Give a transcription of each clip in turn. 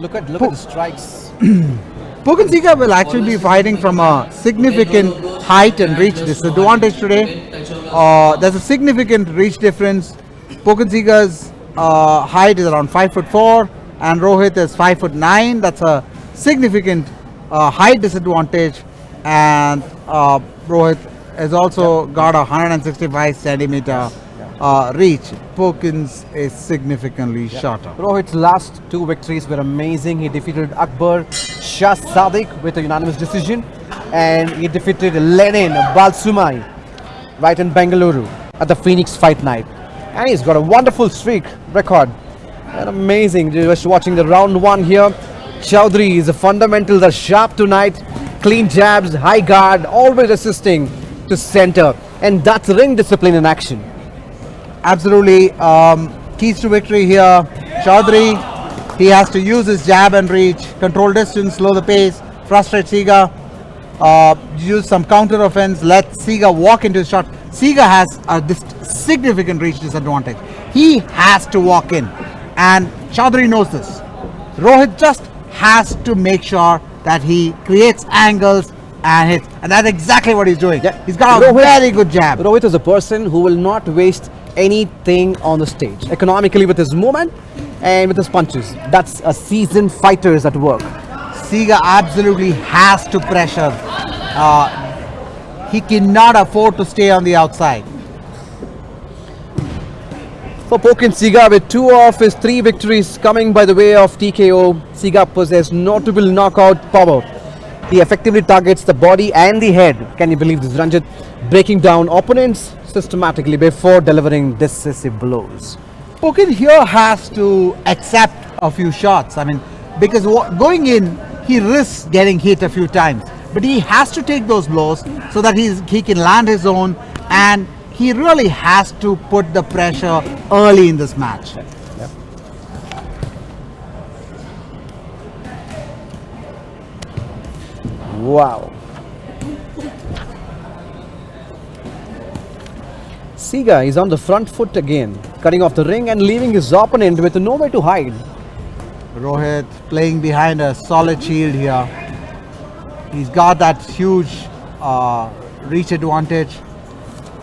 Look at the strikes. Poken Siga will actually be fighting from a significant height and reach disadvantage today. There's a significant reach difference. Poken Siga's height is around 5'4" and Rohit is 5'9". That's a significant height disadvantage, and Rohit has also got a 165 centimeter reach. Poken's is significantly shorter. Rohit's last two victories were amazing. He defeated Akbar Shah Sadiq with a unanimous decision, and he defeated Lenin Balsumai right in Bengaluru at the Phoenix Fight Night. And he's got a wonderful streak record. And amazing. Just watching the round one here. Choudhary, his fundamentals are sharp tonight. Clean jabs, high guard, always assisting to center. And that's ring discipline in action. Absolutely. Keys to victory here. Choudhary, he has to use his jab and reach, control distance, slow the pace, frustrate Siga, use some counter offense, let Siga walk into his shot. Siga has a significant reach disadvantage. He has to walk in, and Choudhary knows this. Rohit just has to make sure that he creates angles and hits, and that's exactly what he's doing. Yeah. He's got a very good jab. Rohit is a person who will not waste anything on the stage, economically with his movement and with his punches. That's a seasoned fighter is at work. Siga absolutely has to pressure. He cannot afford to stay on the outside. For Poken Siga, with two of his three victories coming by the way of TKO, Siga possesses notable knockout power. He effectively targets the body and the head. Can you believe this, Ranjit? Breaking down opponents systematically before delivering decisive blows. Poken here has to accept a few shots. I mean, because going in, he risks getting hit a few times. But he has to take those blows so that he can land his own, and he really has to put the pressure early in this match. Yep. Wow. Siga is on the front foot again, cutting off the ring and leaving his opponent with nowhere to hide. Rohit playing behind a solid shield here. He's got that huge reach advantage.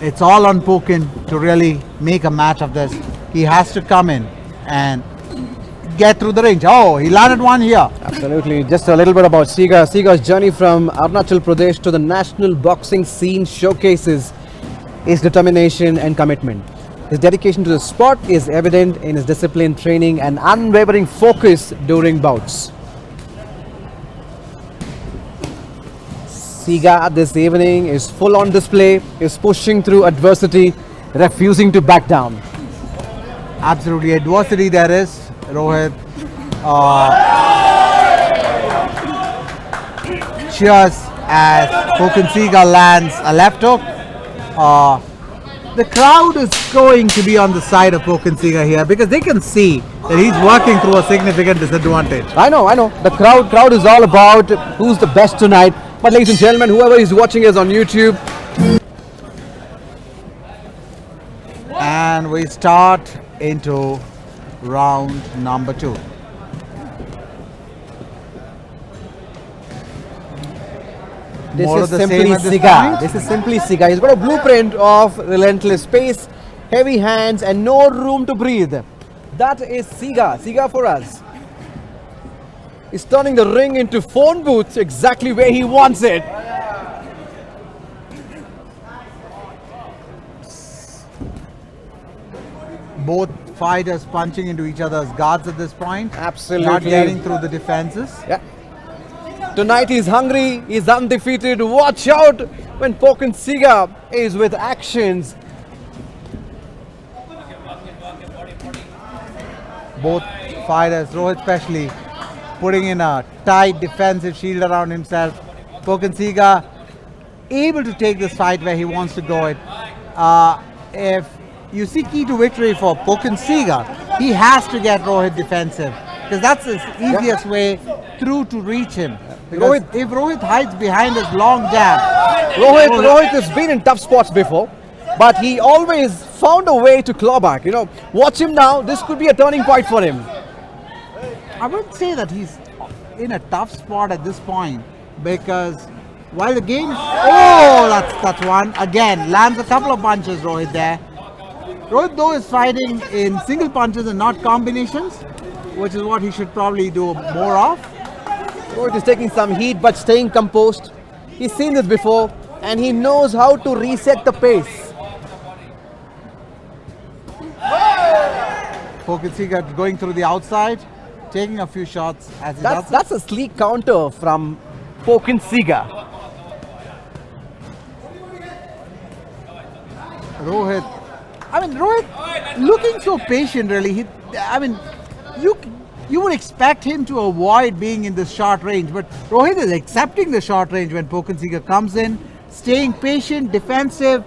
It's all on Poken to really make a match of this. He has to come in and get through the range. Oh, he landed one here. Absolutely. Just a little bit about Siga. Siga's journey from Arunachal Pradesh to the national boxing scene showcases his determination and commitment. His dedication to the sport is evident in his disciplined training and unwavering focus during bouts. Siga this evening is full on display, is pushing through adversity, refusing to back down. Absolutely, adversity there is. Rohit cheers as Poken Siga lands a left hook. The crowd is going to be on the side of Poken Siga here because they can see that he's working through a significant disadvantage. I know. The crowd is all about who's the best tonight. But ladies and gentlemen, whoever is watching us on YouTube. And we start into round number 2. This is simply Siga. This is simply Siga. He's got a blueprint of relentless pace, heavy hands, and no room to breathe. That is Siga. Siga for us. He's turning the ring into phone booths exactly where he wants it. Both fighters punching into each other's guards at this point. Absolutely. Not getting through the defenses. Yeah. Tonight he's hungry, he's undefeated. Watch out when Poken Siga is with actions. Both fighters, Rohit especially, putting in a tight defensive shield around himself. Poken Siga able to take this fight where he wants to go it. If you see key to victory for Poken Siga, he has to get Rohit defensive because that's the easiest way through to reach him. Because if Rohit hides behind his long jab, Rohit has been in tough spots before, but he always found a way to claw back. Watch him now. This could be a turning point for him. I would say that he's in a tough spot at this point because while the game, that's one again, lands a couple of punches. Rohit there. Rohit though is fighting in single punches and not combinations, which is what he should probably do more of. Rohit is taking some heat but staying composed. He's seen this before and he knows how to reset the pace. Poken Siga going through the outside, taking a few shots as he does. That's a sleek counter from Poken Siga. Rohit, Rohit looking so patient really. You would expect him to avoid being in this short range, but Rohit is accepting the short range when Poken Siga comes in, staying patient, defensive,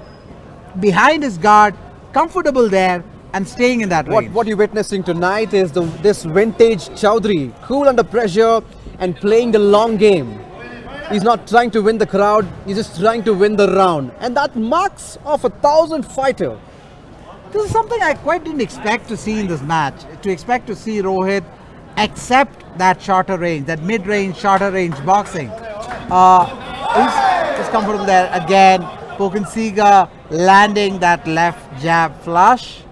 behind his guard, comfortable there, and staying in that range. What you're witnessing tonight is this vintage Choudhary, cool under pressure and playing the long game. He's not trying to win the crowd, he's just trying to win the round. And that marks of 1,000 fighter. This is something I quite didn't expect to see in this match. To expect to see Rohit accept that shorter range, that mid-range, shorter range boxing. He's comfortable there again. Poken Siga landing that left jab flush.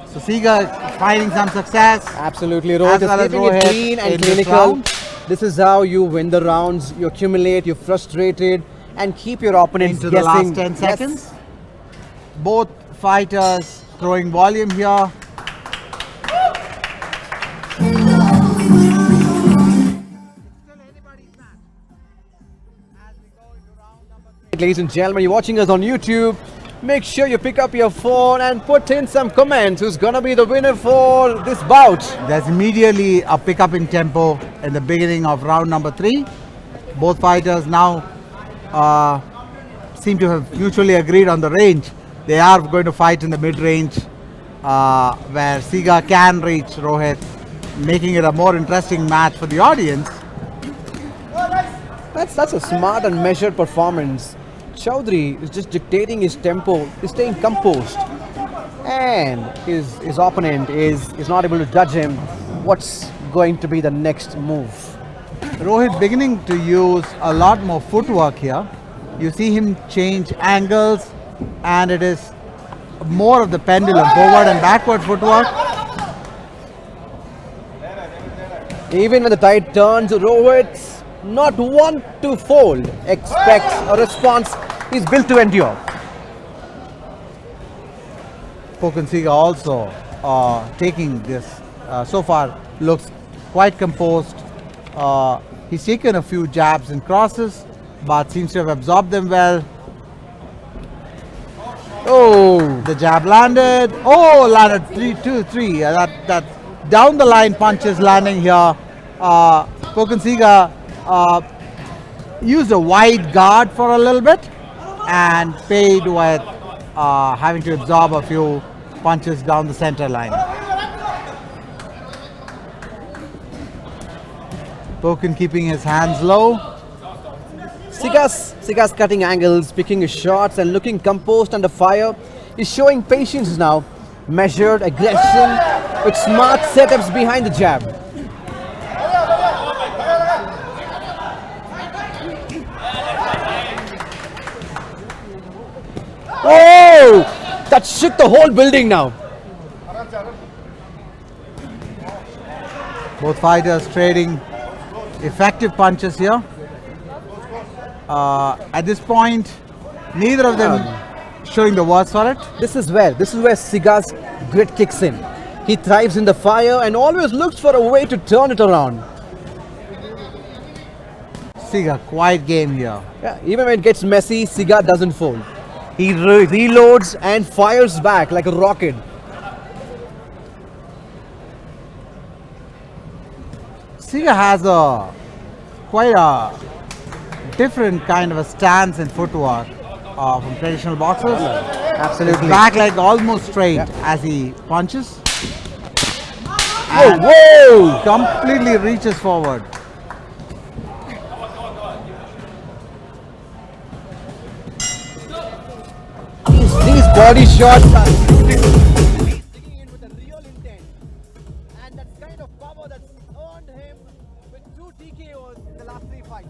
So Siga finding some success. Absolutely, Rohit is keeping it clean and clinical. This is how you win the rounds. You accumulate, you're frustrated, and keep your opponents into guessing. the last 10 seconds. Both fighters throwing volume here. Ladies and gentlemen, you're watching us on YouTube. Make sure you pick up your phone and put in some comments. Who's gonna be the winner for this bout? There's immediately a pickup in tempo in the beginning of round number 3. Both fighters now seem to have mutually agreed on the range. They are going to fight in the mid-range where Siga can reach Rohit, making it a more interesting match for the audience. That's a smart and measured performance. Choudhary is just dictating his tempo, he's staying composed. And his opponent is not able to judge him what's going to be the next move. Rohit beginning to use a lot more footwork here. You see him change angles and it is more of the pendulum, forward and backward footwork. Even when the tide turns, Rohit's not one to fold, expects a response. He's built to endure. Poken Siga also taking this, so far looks quite composed. He's taken a few jabs and crosses, but seems to have absorbed them well. Oh, the jab landed. Oh, landed 3-2-3. That down the line punches landing here. Poken Siga used a wide guard for a little bit and paid with having to absorb a few punches down the center line. Poken keeping his hands low. Siga's cutting angles, picking his shots and looking composed under fire. He's showing patience now, measured aggression with smart setups behind the jab. Oh! That shook the whole building now. Both fighters trading effective punches here. At this point, neither of them showing the worst for it. This is where Siga's grit kicks in. He thrives in the fire and always looks for a way to turn it around. Siga, quiet game here. Yeah, even when it gets messy, Siga doesn't fold. He reloads and fires back like a rocket. Siga has quite a different kind of a stance and footwork from traditional boxers. Absolutely. His back leg almost straight as he punches. And Whoa! completely reaches forward. These body shots are beautiful. He's digging in with a real intent. And that kind of power that's earned KOs in the last 3 fights.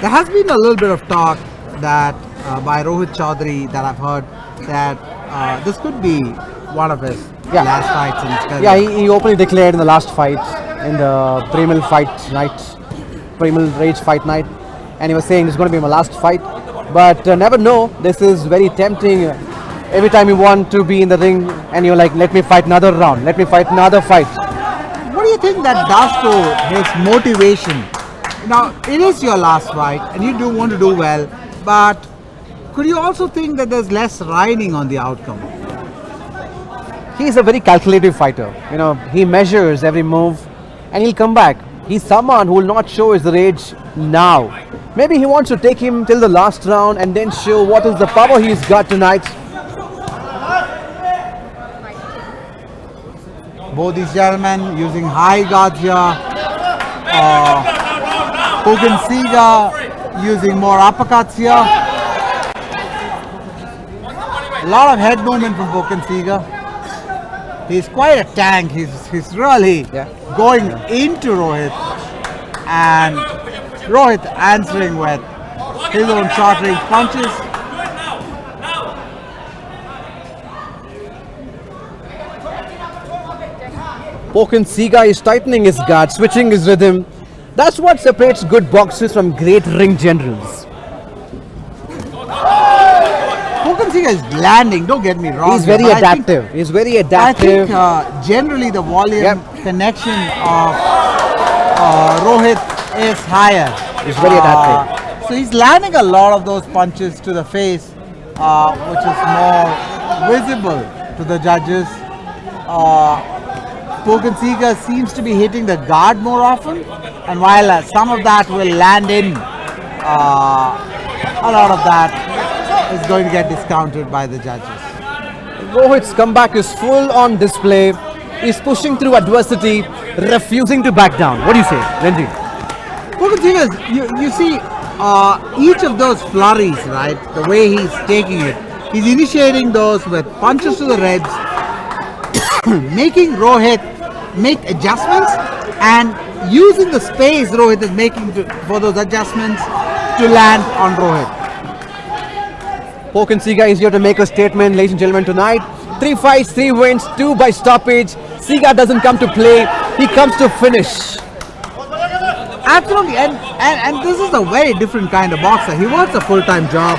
There has been a little bit of talk that by Rohit Choudhary that I've heard that this could be one of his last fights in his career. Yeah, he openly declared in the last fight, in the Primal fight night, Primal Rage fight night, and he was saying it's going to be my last fight. But never know, this is very tempting. Every time you want to be in the ring and you're like, let me fight another round, let me fight another fight. What do you think that does to his motivation? Now, it is your last fight and you do want to do well, but could you also think that there's less riding on the outcome? He's a very calculative fighter. You know, he measures every move and he'll come back. He's someone who will not show his rage now. Maybe he wants to take him till the last round and then show what is the power he's got tonight. Both these gentlemen using high guards here. Poken Siga using more uppercuts here. A lot of head movement from Poken Siga. He's quite a tank. He's really going into Rohit, and Rohit answering with his own short range punches. Poken Siga is tightening his guard, switching his rhythm. That's what separates good boxers from great ring generals. Poken Siga is landing, don't get me wrong. He's very adaptive. He's very adaptive. I think generally the volume connection of Rohit is higher. He's very adaptive. So he's landing a lot of those punches to the face, which is more visible to the judges. Poken Siga seems to be hitting the guard more often, and while some of that will land in, a lot of that is going to get discounted by the judges. Rohit's comeback is full on display. He's pushing through adversity, refusing to back down. What do you say, Renji? Poken Siga, you see each of those flurries, right? The way he's taking it, he's initiating those with punches to the ribs, making Rohit make adjustments and using the space Rohit is making for those adjustments to land on Rohit. Poken Siga is here to make a statement, ladies and gentlemen, tonight. 3 fights, 3 wins, 2 by stoppage. Siga doesn't come to play, he comes to finish. Absolutely, and this is a very different kind of boxer. He works a full-time job.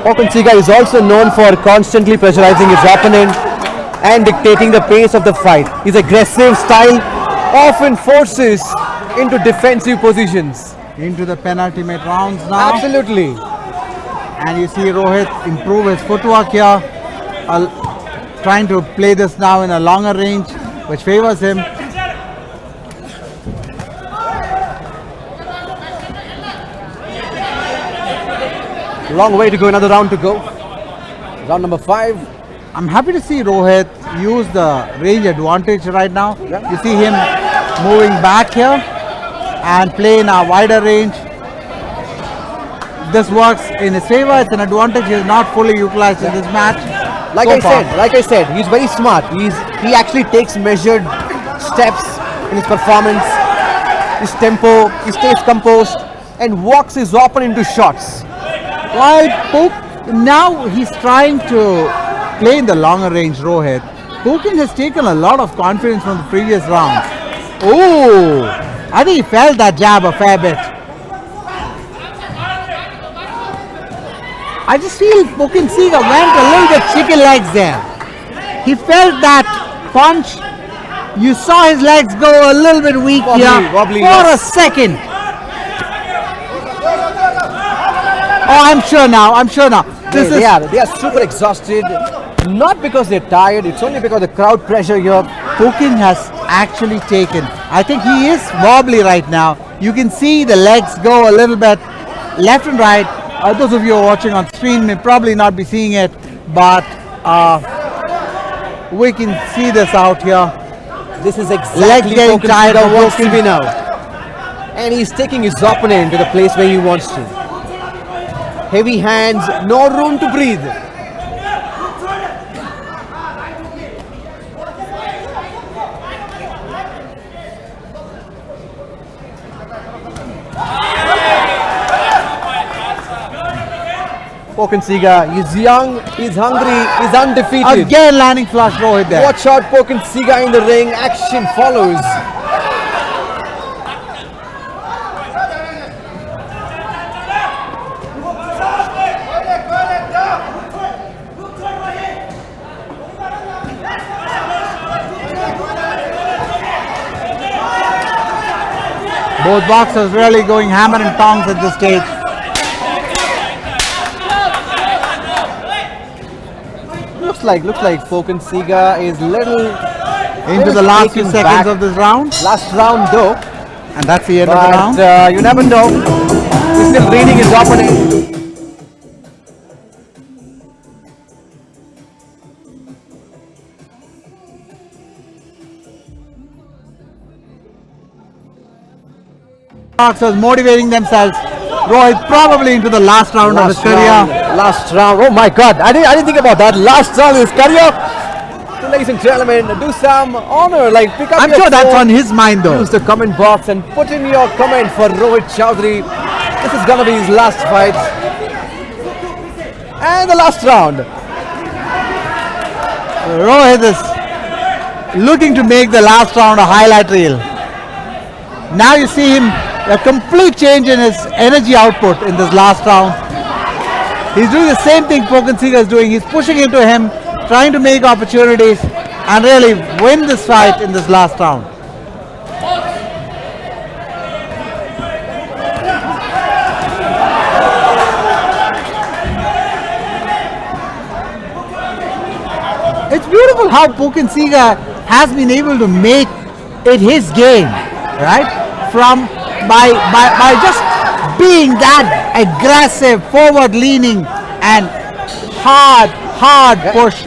Poken Siga is also known for constantly pressurizing his opponent and dictating the pace of the fight. His aggressive style often forces into defensive positions. Into the penultimate rounds now. Absolutely. And you see Rohit improve his footwork here, trying to play this now in a longer range, which favors him. Long way to go, another round to go. Round number 5. I'm happy to see Rohit use the range advantage right now. You see him moving back here and play in a wider range. This works in his favor. It's an advantage he is not fully utilized in this match. Like I said, he's very smart. He actually takes measured steps in his performance, his tempo. He stays composed and walks his opponent into shots. While now he's trying to play in the longer range, Rohit. Poken has taken a lot of confidence from the previous rounds. Oh, I think he felt that jab a fair bit. I just feel Poken Siga went a little bit chicken legs there. He felt that punch. You saw his legs go a little bit weak wobbly, for a second. Oh, I'm sure now. They are super exhausted. Not because they're tired, it's only because the crowd pressure here. Poken has actually taken. I think he is wobbly right now. You can see the legs go a little bit left and right. Those of you who are watching on screen may probably not be seeing it, but We can see this out here. This is Legs exactly getting Poken tired Siga of wants to Poken. be now. And he's taking his opponent to the place where he wants to. Heavy hands, no room to breathe. Poken Siga, he's young, he's hungry, he's undefeated. Again landing flush Rohit there. Watch out, Poken Siga in the ring. Action follows. Both boxers really going hammer and tongs at this stage. Looks like Poken Siga is Into the last few taken seconds back. of this round. Last round though, And that's the end of the round. but you never know. He's still reading his opponent. Boxers motivating themselves. Rohit probably into the last round of his career. Last round. Oh my God! I didn't think about that. Last round of his career. So, ladies and gentlemen, do some honor. Like pick up. I'm your sure that's phone, on his mind though. use the comment box and put in your comment for Rohit Choudhary. This is gonna be his last fight. And the last round. Rohit is looking to make the last round a highlight reel. Now you see him, a complete change in his energy output in this last round. He's doing the same thing Poken Siga is doing. He's pushing into him, trying to make opportunities and really win this fight in this last round. It's beautiful how Poken Siga has been able to make it his game, right? By just being that aggressive, forward-leaning, and hard push.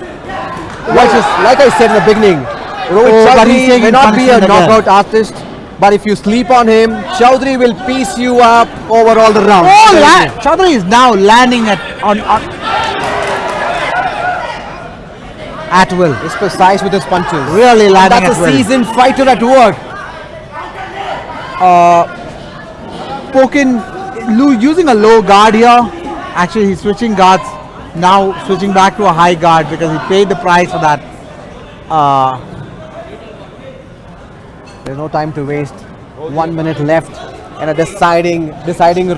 Like I said in the beginning, Rohit But he's Choudhary taking may not be a punishment again. knockout artist, but if you sleep on him, Choudhary will piece you up over all the rounds. Choudhary is now landing at will. He's precise with his punches. Really And landing that's at a will. seasoned fighter at work. Poken using a low guard here. Actually, he's switching guards. Now switching back to a high guard because he paid the price for that. There's no time to waste. 1 minute left and a deciding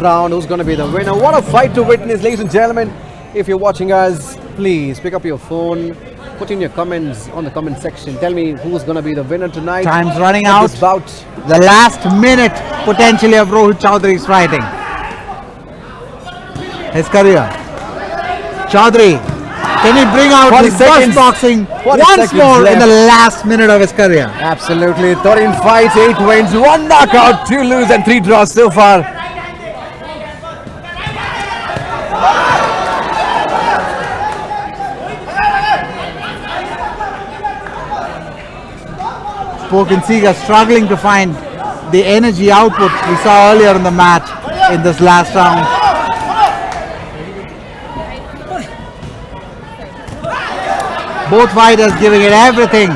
round. Who's going to be the winner? What a fight to witness, ladies and gentlemen. If you're watching us, please pick up your phone, put in your comments on the comment section. Tell me who's going to be the winner tonight. Time's running at out. this bout. The last minute potentially of Rohit Choudhary's fighting. His career. Choudhary, can he bring out 40 his best seconds. boxing 40 once seconds more in left. the last minute of his career? Absolutely. 13 fights, 8 wins, 1 knockout, 2 lose and 3 draws so far. Poken Siga struggling to find the energy output we saw earlier in the match in this last round. Both fighters giving it everything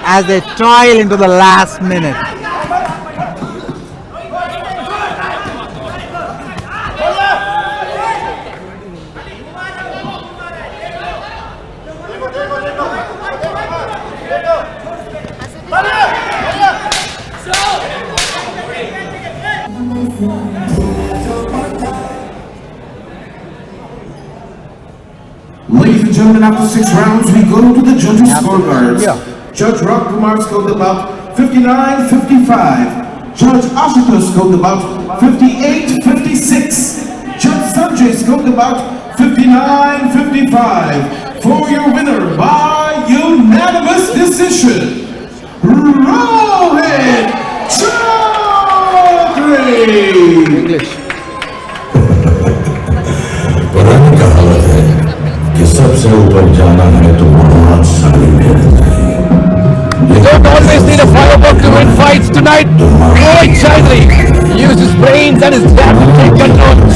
as they toil into the last minute. Ladies and gentlemen, after 6 rounds, we go to the judges' scorecards. Yeah. Judge Rock Kumar scored about 59-55. Judge Ashutosh scored about 58-56. Judge Sanjay scored about 59-55. For your winner by unanimous decision, Rohit Choudhary! English. पुरानी कहावत है कि सबसे ऊपर जाना है तो बहुत सारी मेहनत चाहिए। Don't always need a firework to win fights tonight. Rohit Choudhary used his brains and his jab to take control.